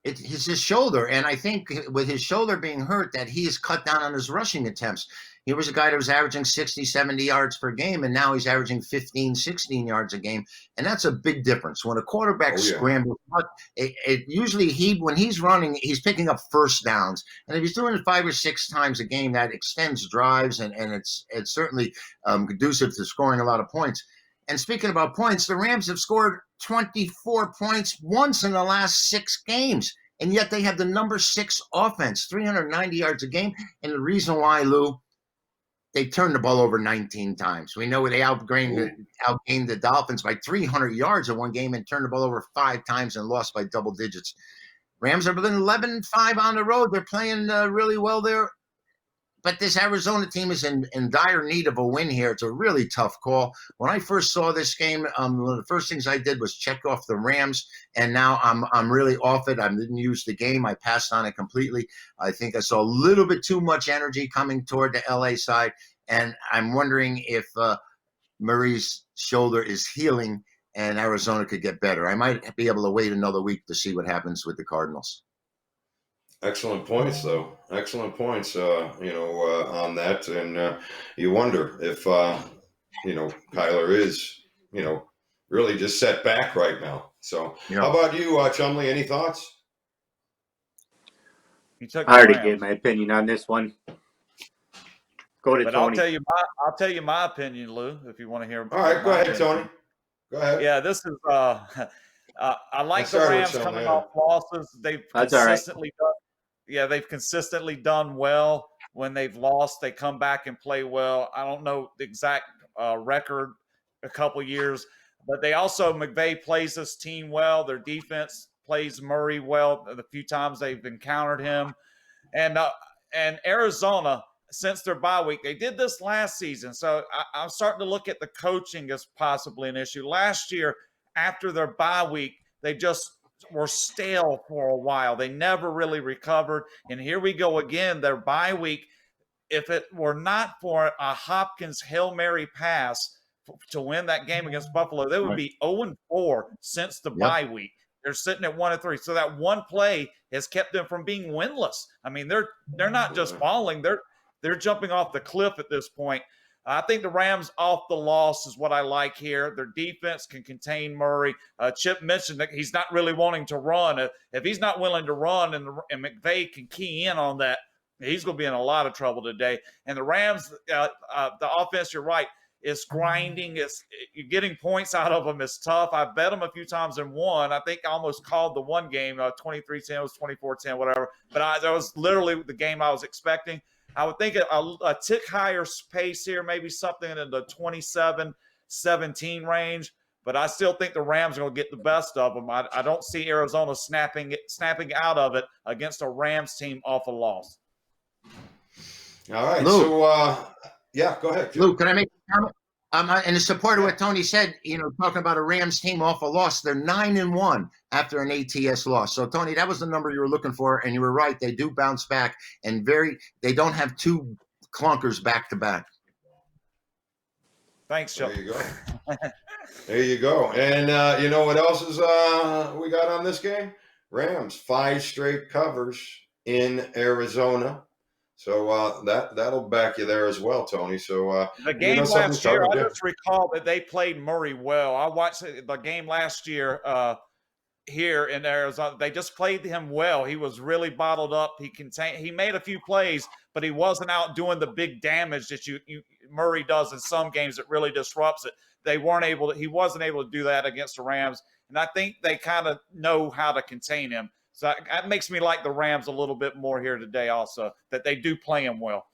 Speaker 2: it's his shoulder, and I think with his shoulder being hurt, that he has cut down on his rushing attempts. He was a guy that was averaging 60, 70 yards per game, and now he's averaging 15, 16 yards a game, and that's a big difference. When a quarterback scrambles, usually when he's running, he's picking up first downs, and if he's doing it 5 or 6 times a game, that extends drives, and it's certainly conducive to scoring a lot of points. And speaking about points, the Rams have scored 24 points once in the last 6 games, and yet they have the number 6 offense, 390 yards a game. And the reason why, Lou, they turned the ball over 19 times. We know they outgained the Dolphins by 300 yards in one game and turned the ball over 5 times and lost by double digits. Rams have been 11-5 on the road. They're playing really well there. But this Arizona team is in dire need of a win here. It's a really tough call. When I first saw this game, one of the first things I did was check off the Rams, and now I'm really off it. I didn't use the game. I passed on it completely. I think I saw a little bit too much energy coming toward the LA side, and I'm wondering if Murray's shoulder is healing and Arizona could get better. I might be able to wait another week to see what happens with the Cardinals.
Speaker 1: Excellent points, though. Excellent points, on that. And you wonder if, Kyler is, really just set back right now. So how about you, Chumley? Any thoughts?
Speaker 4: I already gave my opinion on this one. Go to Tony.
Speaker 3: I'll tell you my opinion, Lou, if you want to hear.
Speaker 1: All right, go ahead, Tony. Go ahead.
Speaker 3: Yeah, this is I like the Rams coming off losses. They've consistently done well. When they've lost, they come back and play well. I don't know the exact record a couple years, but McVay plays this team well. Their defense plays Murray well the few times they've encountered him. And Arizona, since their bye week, they did this last season. So I'm starting to look at the coaching as possibly an issue. Last year, after their bye week, they just were stale for a while. They never really recovered. And here we go again, their bye week. If it were not for a Hopkins Hail Mary pass to win that game against Buffalo, they would be 0-4 since the bye week. They're sitting at 1-3. So that one play has kept them from being winless. I mean, they're not just falling. They're jumping off the cliff at this point. I think the Rams off the loss is what I like here. Their defense can contain Murray. Chip mentioned that he's not really wanting to run. If he's not willing to run and McVay can key in on that, he's going to be in a lot of trouble today. And the Rams, the offense, you're right, is grinding. You're getting points out of them. It's tough. I bet them a few times and won. I think I almost called the one game 23-10. It was 24-10, whatever. But that was literally the game I was expecting. I would think a tick higher pace here, maybe something in the 27-17 range. But I still think the Rams are going to get the best of them. I don't see Arizona snapping out of it against a Rams team off a loss.
Speaker 1: All right.
Speaker 2: Lou,
Speaker 1: so, go ahead.
Speaker 2: Lou, can I make a comment? In support of what Tony said, talking about a Rams team off a loss, they're 9-1 after an ATS loss. So, Tony, that was the number you were looking for, and you were right. They do bounce back, and they don't have 2 clunkers back to back.
Speaker 3: Thanks, Joe.
Speaker 1: There you go. There you go. And you know what else is we got on this game? Rams 5 straight covers in Arizona. So that'll back you there as well, Tony. So
Speaker 3: the game last year, I just recall that they played Murray well. I watched the game last year here in Arizona. They just played him well. He was really bottled up. He made a few plays, but he wasn't out doing the big damage that Murray does in some games that really disrupts it. He wasn't able to do that against the Rams. And I think they kind of know how to contain him. So that makes me like the Rams a little bit more here today also, that they do play him well.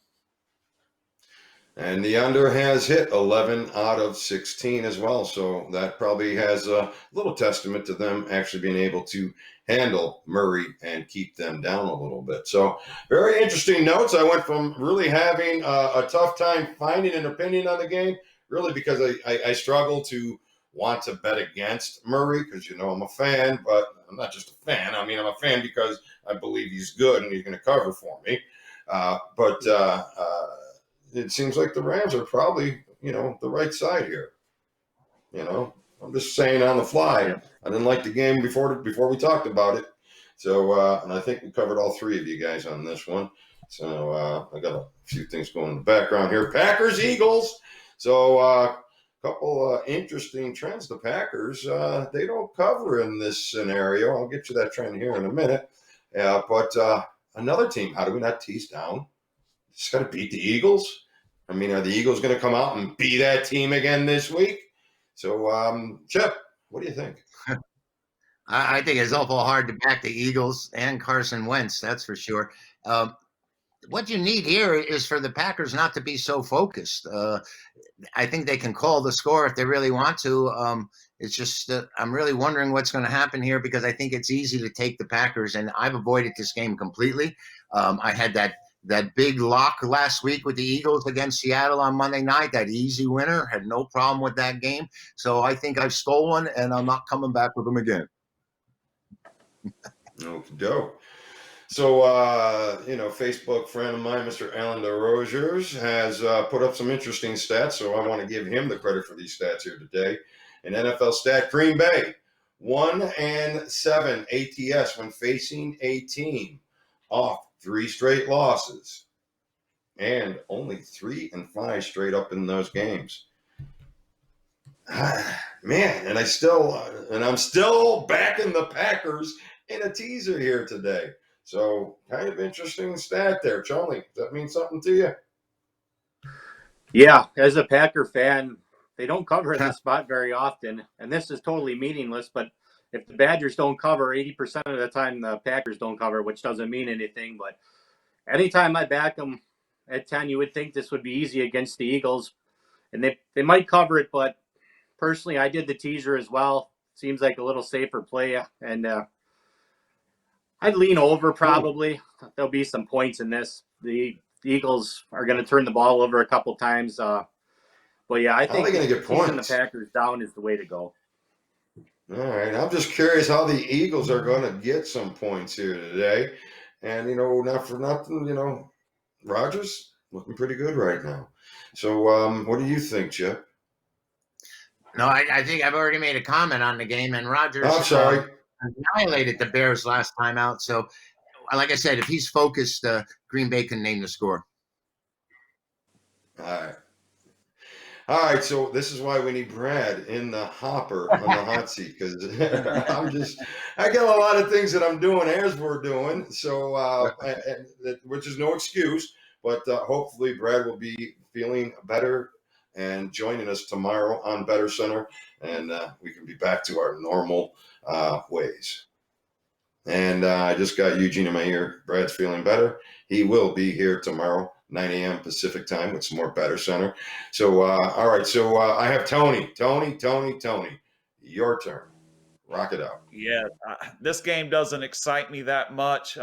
Speaker 1: And the under has hit 11 out of 16 as well. So that probably has a little testament to them actually being able to handle Murray and keep them down a little bit. So very interesting notes. I went from really having a tough time finding an opinion on the game, really because I struggle to want to bet against Murray because, I'm a fan, but I'm not just a fan. I mean, I'm a fan because I believe he's good and he's going to cover for me. But it seems like the Rams are probably, the right side here. I'm just saying on the fly.
Speaker 4: Yeah.
Speaker 1: I didn't like the game before we talked about it. So, and I think we covered all three of you guys on this one. So I got a few things going in the background here. Packers, Eagles. So a couple interesting trends. The Packers, they don't cover in this scenario. I'll get you that trend here in a minute. But another team, how do we not tease down? Just got to beat the Eagles. I mean, are the Eagles going to come out and be that team again this week? So, Chip, what do you think?
Speaker 2: I think it's awful hard to back the Eagles and Carson Wentz, that's for sure. What you need here is for the Packers not to be so focused. I think they can call the score if they really want to. It's just I'm really wondering what's going to happen here because I think it's easy to take the Packers, and I've avoided this game completely. I had that big lock last week with the Eagles against Seattle on Monday night, that easy winner, had no problem with that game. So I think I've stolen, and I'm not coming back with them again.
Speaker 1: Okie doke. So, Facebook friend of mine, Mr. Alan DeRosiers, has put up some interesting stats. So I want to give him the credit for these stats here today. An NFL stat, Green Bay, 1-7 ATS when facing a team off 3 straight losses and only 3-5 straight up in those games. Man, and I'm still backing the Packers in a teaser here today. So kind of interesting stat there, Charlie. Does that mean something to you?
Speaker 4: Yeah, as a Packer fan, they don't cover this spot very often, and this is totally meaningless. But if the Badgers don't cover 80% of the time, the Packers don't cover, which doesn't mean anything. But anytime I back them at 10, you would think this would be easy against the Eagles, and they might cover it. But personally, I did the teaser as well. Seems like a little safer play, and I'd lean over probably. There'll be some points in this. The Eagles are going to turn the ball over a couple times. But yeah, I think
Speaker 1: going to get
Speaker 4: keeping the
Speaker 1: points?
Speaker 4: Packers down is the way to go.
Speaker 1: All right. I'm just curious how the Eagles are going to get some points here today. And, not for nothing, Rodgers looking pretty good right now. So what do you think, Chip?
Speaker 2: No, I think I've already made a comment on the game, and Rodgers
Speaker 1: I'm sorry.
Speaker 2: annihilated the Bears last time out. So, like I said, if he's focused, Green Bay can name the score.
Speaker 1: All right, so this is why we need Brad in the hopper on the hot seat because I got a lot of things that I'm doing as we're doing, so which is no excuse, but hopefully Brad will be feeling better and joining us tomorrow on Bettor Center, and we can be back to our normal ways. And I just got Eugene in my ear. Brad's feeling better. He will be here tomorrow, 9 a.m. Pacific time with some more Bettor Center. So, all right. So I have Tony. Your turn. Rock it out.
Speaker 3: Yeah, this game doesn't excite me that much.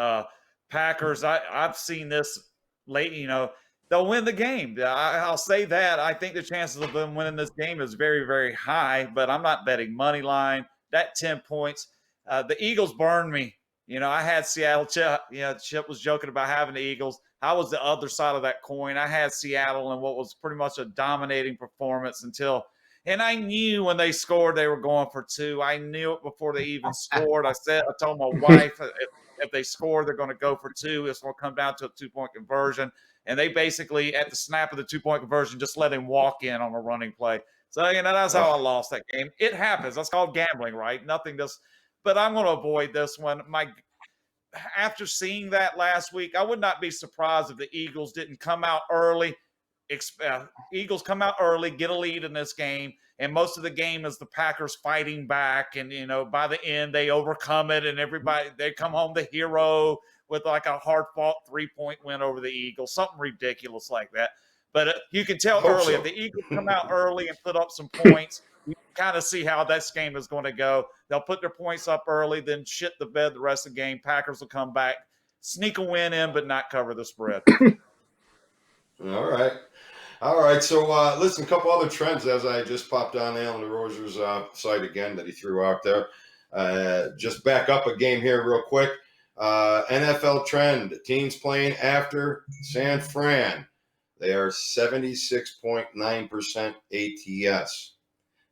Speaker 3: Packers, I've seen this late, they'll win the game. I'll say that. I think the chances of them winning this game is very, very high, but I'm not betting money line. That 10 points. The Eagles burned me. I had Seattle. Chip was joking about having the Eagles. I was the other side of that coin. I had Seattle in what was pretty much a dominating performance and I knew when they scored, they were going for 2. I knew it before they even scored. I told my wife, if they score, they're going to go for 2. It's going to come down to a 2-point conversion. And they basically, at the snap of the 2-point conversion, just let him walk in on a running play. So, that's how I lost that game. It happens. That's called gambling, right? But I'm going to avoid this one. After seeing that last week, I would not be surprised if the Eagles didn't come out early, Eagles come out early, get a lead in this game, and most of the game is the Packers fighting back, and by the end they overcome it, and they come home the hero with like a hard-fought 3-point win over the Eagles, something ridiculous like that. But you can tell early if the Eagles come out early and put up some points, you kind of see how this game is going to go. They'll put their points up early, then shit the bed the rest of the game. Packers will come back, sneak a win in, but not cover the spread.
Speaker 1: All right. So listen, a couple other trends as I just popped on Alan DeRozier's site again that he threw out there. Just back up a game here real quick. NFL trend, teams playing after San Fran. They are 76.9% ATS.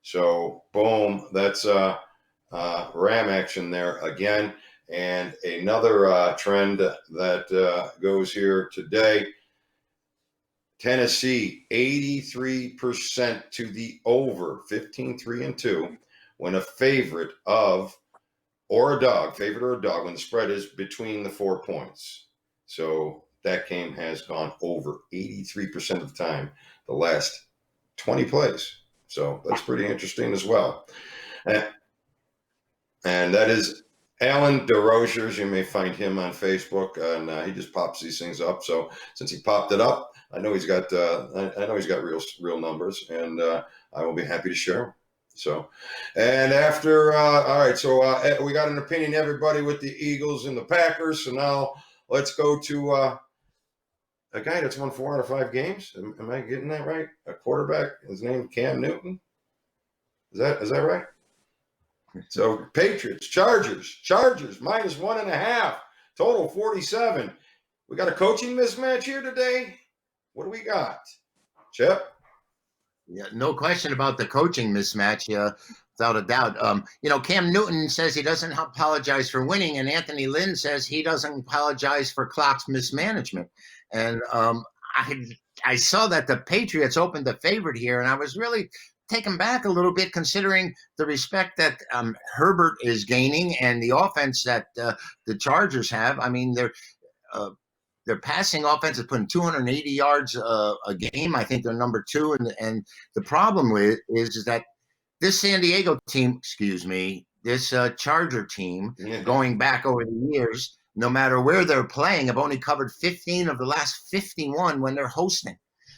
Speaker 1: So, boom, that's Ram action there again. And another trend that goes here today, Tennessee, 83% to the over, 15-3-2, when a favorite or a dog when the spread is between the 4 points. So that game has gone over 83% of the time, the last 20 plays. So that's pretty interesting as well. And that is Alan DeRozier's. You may find him on Facebook, and he just pops these things up. So since he popped it up, I know he's got real numbers, and I will be happy to share them. So, and after all right, so we got an opinion, everybody, with the Eagles and the Packers. So now let's go to a guy that's won 4 out of 5 games. Am I getting that right? A quarterback. His name Cam Newton. Is that right? So Patriots, Chargers -1.5, total 47. We got a coaching mismatch here today. What do we got, Chip?
Speaker 2: Yeah, no question about the coaching mismatch, without a doubt. Cam Newton says he doesn't apologize for winning, and Anthony Lynn says he doesn't apologize for clock's mismanagement. And I saw that the Patriots opened the favorite here, and I was really taken back a little bit considering the respect that Herbert is gaining and the offense that the Chargers have. I mean, their passing offense is putting 280 yards a game. I think they're number 2. And the problem is that this San Diego team, this Charger team, going back over the years, no matter where they're playing, have only covered 15 of the last 51 when they're hosting.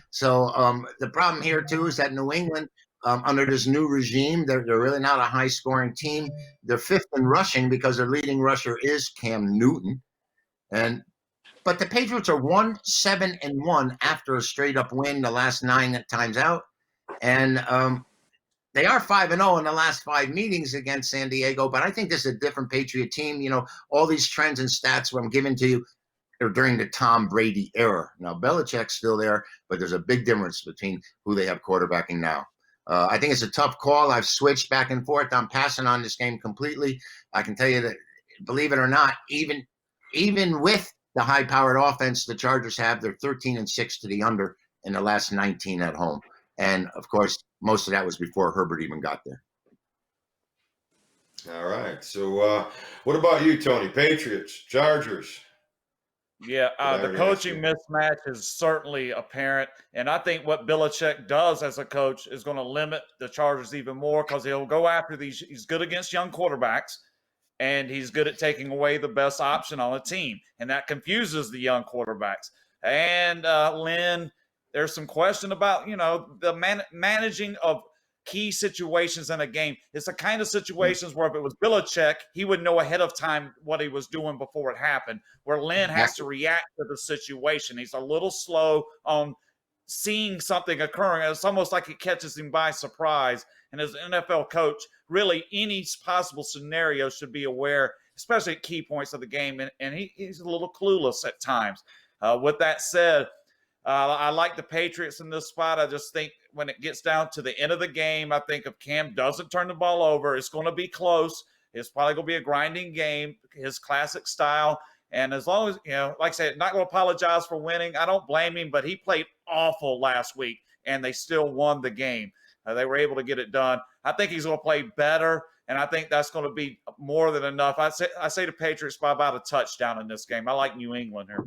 Speaker 2: So the problem here, too, is that New England, under this new regime, they're really not a high-scoring team. They're 5th in rushing because their leading rusher is Cam Newton. But the Patriots are 1-7-1 after a straight-up win the last 9 times out. And they are 5-0 in the last 5 meetings against San Diego. But I think this is a different Patriot team. All these trends and stats I'm giving to you are during the Tom Brady era. Now, Belichick's still there, but there's a big difference between who they have quarterbacking now. I think it's a tough call. I've switched back and forth. I'm passing on this game completely. I can tell you that, believe it or not, even with the high-powered offense the Chargers have, they're 13-6 to the under in the last 19 at home. And, of course, most of that was before Herbert even got there.
Speaker 1: All right. So what about you, Tony? Patriots, Chargers?
Speaker 3: Yeah, the coaching mismatch is certainly apparent. And I think what Belichick does as a coach is going to limit the Chargers even more because he'll go after these. He's good against young quarterbacks, and he's good at taking away the best option on a team. And that confuses the young quarterbacks. And Lynn, there's some question about, the managing of key situations in a game. It's the kind of situations where if it was Belichick, he would know ahead of time what he was doing before it happened, where Lynn has to react to the situation. He's a little slow on seeing something occurring. It's almost like it catches him by surprise. And as an NFL coach, really any possible scenario should be aware, especially at key points of the game. And he's a little clueless at times. With that said, I like the Patriots in this spot. I just think when it gets down to the end of the game, I think if Cam doesn't turn the ball over, it's going to be close. It's probably going to be a grinding game, his classic style. And as long as, like I said, not going to apologize for winning. I don't blame him, but he played awful last week, and they still won the game. They were able to get it done. I think he's going to play better, and I think that's going to be more than enough. I say the Patriots by about a touchdown in this game. I like New England here.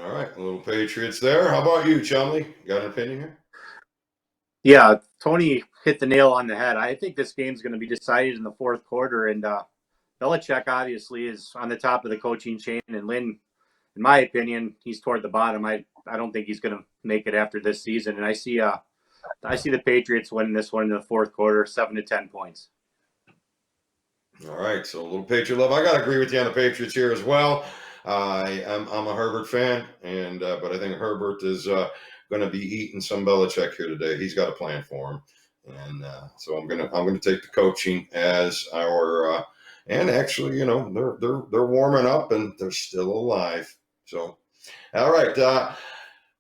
Speaker 1: All right, a little Patriots there. How about you, Chumley? Got an opinion here?
Speaker 4: Yeah, Tony hit the nail on the head. I think this game's going to be decided in the fourth quarter, and Belichick obviously is on the top of the coaching chain, and Lynn, in my opinion, he's toward the bottom. I don't think he's going to make it after this season, and I see the Patriots winning this one in the fourth quarter, 7-10 points.
Speaker 1: All right, so a little Patriot love. I got to agree with you on the Patriots here as well. I'm a Herbert fan, and but I think Herbert is going to be eating some Belichick here today. He's got a plan for him, and so I'm gonna take the coaching as our. And actually, you know, they're warming up and they're still alive. So, all right.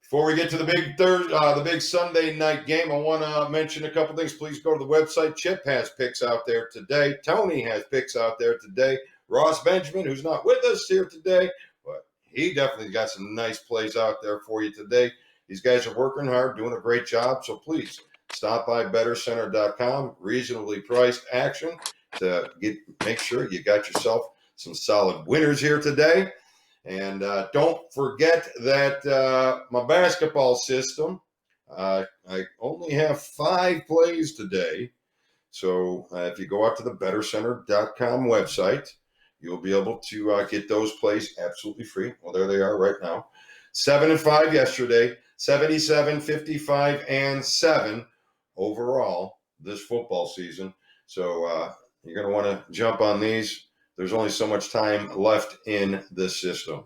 Speaker 1: Before we get to the big Sunday night game, I want to mention a couple things. Please go to the website. Chip has picks out there today. Tony has picks out there today. Ross Benjamin, who's not with us here today, but he definitely got some nice plays out there for you today. These guys are working hard, doing a great job. So please stop by bettercenter.com. Reasonably priced action to make sure you got yourself some solid winners here today. And don't forget that my basketball system, I only have 5 plays today. So if you go out to the bettercenter.com website, you'll be able to get those plays absolutely free. Well, there they are right now. 7-5 yesterday, 77, 55, and 7 overall this football season. So you're going to want to jump on these. There's only so much time left in this system.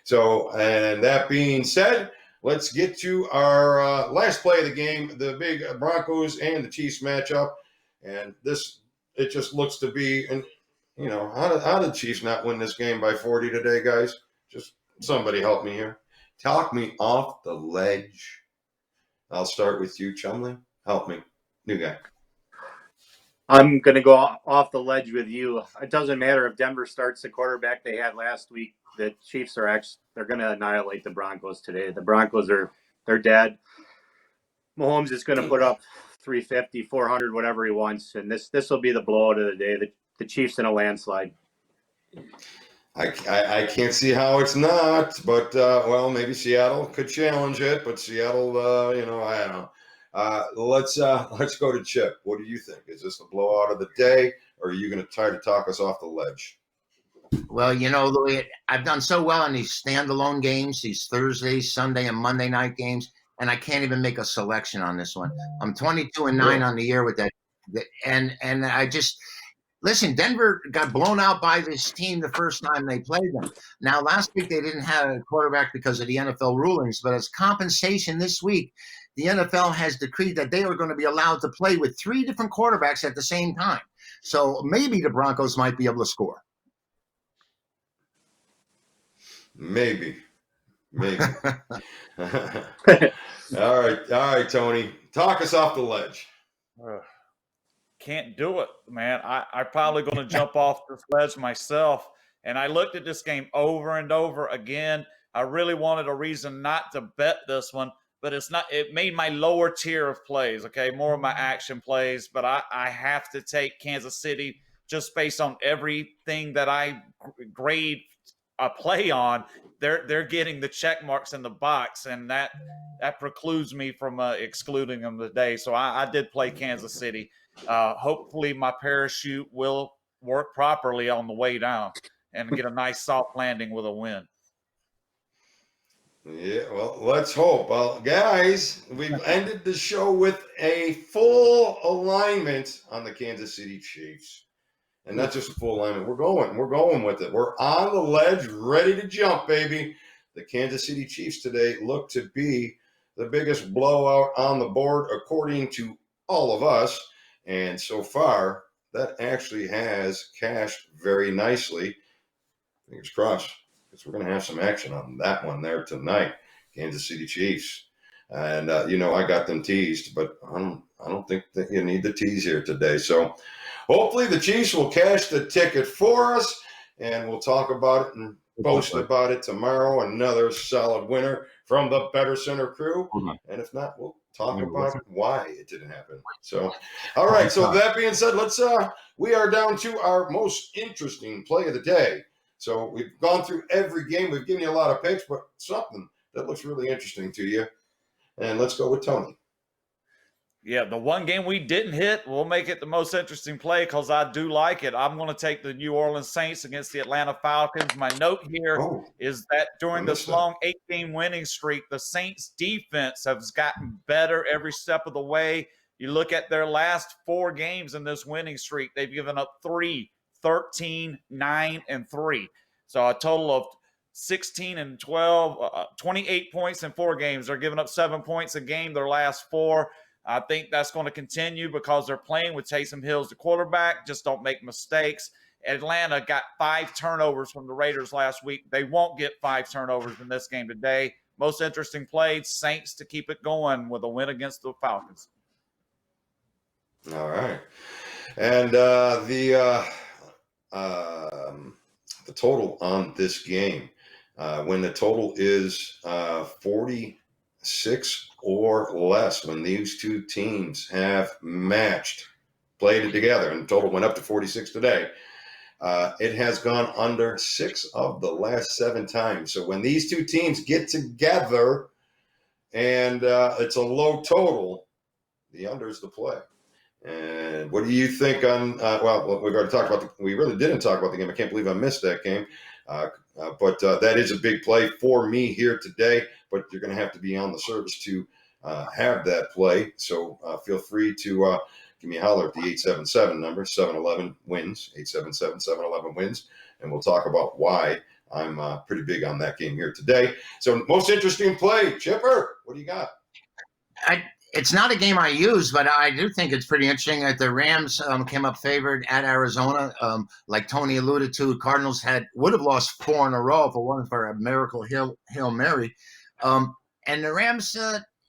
Speaker 1: So, and that being said, let's get to our last play of the game, the big Broncos and the Chiefs matchup. And it just looks to be, and you know, how did Chiefs not win this game by 40 today, guys? Just somebody help me here. Talk me off the ledge. I'll start with you, Chumley. Help me. New guy.
Speaker 4: I'm going to go off the ledge with you. It doesn't matter if Denver starts the quarterback they had last week. The Chiefs they're going to annihilate the Broncos today. The Broncos they're dead. Mahomes is going to put up 350, 400, whatever he wants, and this will be the blowout of the day. The Chiefs in a landslide.
Speaker 1: I can't see how it's not, but well, maybe Seattle could challenge it, but Seattle, you know, I don't know. Let's go to Chip. What do you think? Is this the blowout of the day, or are you going to try to talk us off the ledge?
Speaker 2: Well, you know, Louis, I've done so well in these standalone games, these Thursday, Sunday, and Monday night games, and I can't even make a selection on this one. I'm 22-9 on the year with that, and I just listen. Denver got blown out by this team the first time they played them. Now, last week they didn't have a quarterback because of the NFL rulings, but as compensation this week, the NFL has decreed that they are going to be allowed to play with 3 different quarterbacks at the same time. So maybe the Broncos might be able to score.
Speaker 1: Maybe. All right, Tony. Talk us off the ledge.
Speaker 3: Can't do it, man. I'm probably going to jump off this ledge myself. And I looked at this game over and over again. I really wanted a reason not to bet this one, but it made my lower tier of plays, okay, more of my action plays. But I have to take Kansas City just based on everything that I grade a play on. They're getting the check marks in the box, and that precludes me from excluding them today. So I did play Kansas City. Hopefully my parachute will work properly on the way down and get a nice soft landing with a win.
Speaker 1: Yeah, well, let's hope. Well, guys, we've ended the show with a full alignment on the Kansas City Chiefs. And not just a full alignment. We're going with it. We're on the ledge, ready to jump, baby. The Kansas City Chiefs today look to be the biggest blowout on the board, according to all of us. And so far, that actually has cashed very nicely. Fingers crossed, because we're going to have some action on that one there tonight. Kansas City Chiefs. And, you know, I got them teased, but I don't think that you need the tease here today. So hopefully the Chiefs will cash the ticket for us, and we'll talk about it and post about it tomorrow. Another solid winner from the Better Center crew. And if not, we'll talk about why it didn't happen. So, all right. So that being said, we are down to our most interesting play of the day. So we've gone through every game. We've given you a lot of picks, but something that looks really interesting to you. And let's go with Tony.
Speaker 3: Yeah, the one game we didn't hit, we'll make it the most interesting play because I do like it. I'm going to take the New Orleans Saints against the Atlanta Falcons. My note here is that during this long 8-game winning streak, the Saints defense has gotten better every step of the way. You look at their last 4 games in this winning streak, they've given up 3, 13, 9, and 3. So a total of 16 and 12, 28 points in 4 games. They're giving up 7 points a game their last 4. I think that's going to continue because they're playing with Taysom Hill as the quarterback. Just don't make mistakes. Atlanta got 5 turnovers from the Raiders last week. They won't get 5 turnovers in this game today. Most interesting play, Saints to keep it going with a win against the Falcons.
Speaker 1: All right. And the total on this game, when the total is 46 or less, when these two teams have played it together, and the total went up to 46 today, it has gone under 6 of the last 7 times. So when these two teams get together and it's a low total, the under is the play. And what do you think on, well, we've already talked about, we really didn't talk about the game. I can't believe I missed that game. But that is a big play for me here today, but you're going to have to be on the service to have that play. So feel free to give me a holler at the 877 number, 711 wins, 877-711 wins. And we'll talk about why I'm pretty big on that game here today. So most interesting play, Chipper, what do you got?
Speaker 2: It's not a game I use, but I do think it's pretty interesting that the Rams came up favored at Arizona. Like Tony alluded to, Cardinals would have lost 4 in a row if it wasn't for a miracle Hail Mary. And the Rams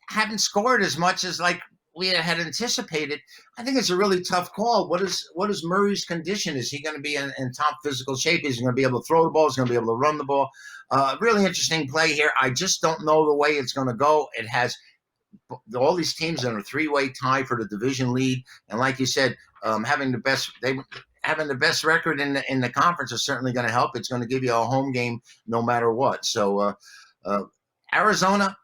Speaker 2: haven't scored as much as like we had anticipated. I think it's a really tough call. What is Murray's condition? Is he going to be in top physical shape? Is he going to be able to throw the ball? Is he going to be able to run the ball? Really interesting play here. I just don't know the way it's going to go. It has all these teams in a 3-way tie for the division lead, and like you said, having the best record in the conference is certainly going to help. It's going to give you a home game no matter what. So Arizona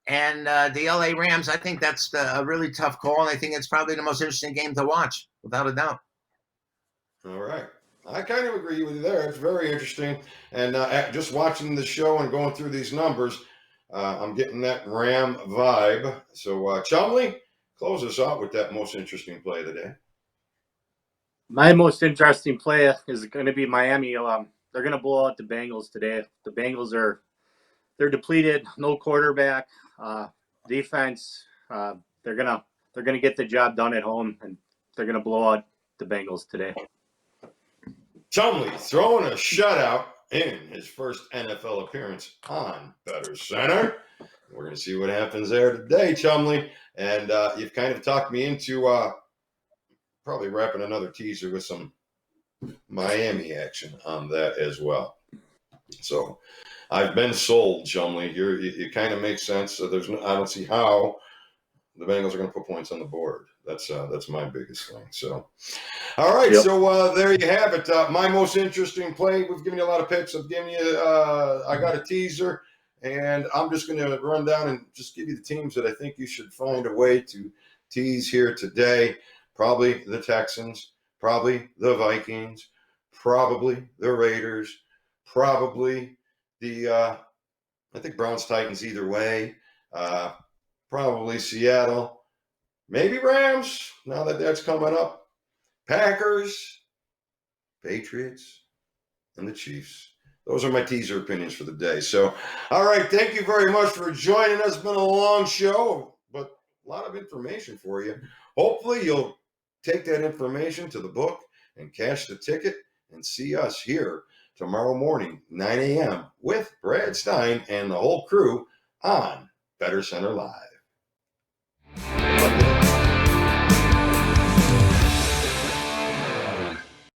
Speaker 2: and the LA Rams, I think that's a really tough call, and I think it's probably the most interesting game to watch, without a doubt.
Speaker 1: All right. I kind of agree with you there. It's very interesting. And just watching the show and going through these numbers, I'm getting that Ram vibe. So, Chumley, close us out with that most interesting play today.
Speaker 4: My most interesting play is going to be Miami. They're going to blow out the Bengals today. The Bengals they're depleted, no quarterback, defense. They're gonna get the job done at home, and they're going to blow out the Bengals today.
Speaker 1: Chumley throwing a shutout in his first NFL appearance on Bettor Center. We're going to see what happens there today, Chumley. And you've kind of talked me into probably wrapping another teaser with some Miami action on that as well. So I've been sold, Chumley. You kind of make sense. So I don't see how the Bengals are going to put points on the board. That's my biggest thing. So, all right. Yep. So there you have it. My most interesting play. We've given you a lot of picks. I've given you. I got a teaser, and I'm just going to run down and just give you the teams that I think you should find a way to tease here today. Probably the Texans. Probably the Vikings. Probably the Raiders. Probably the. I think Browns Titans either way. Probably Seattle. Maybe Rams, now that that's coming up. Packers, Patriots, and the Chiefs. Those are my teaser opinions for the day. So, all right, thank you very much for joining us. It's been a long show, but a lot of information for you. Hopefully you'll take that information to the book and cash the ticket and see us here tomorrow morning, 9 a.m. with Brad Stein and the whole crew on Bettor Center Live.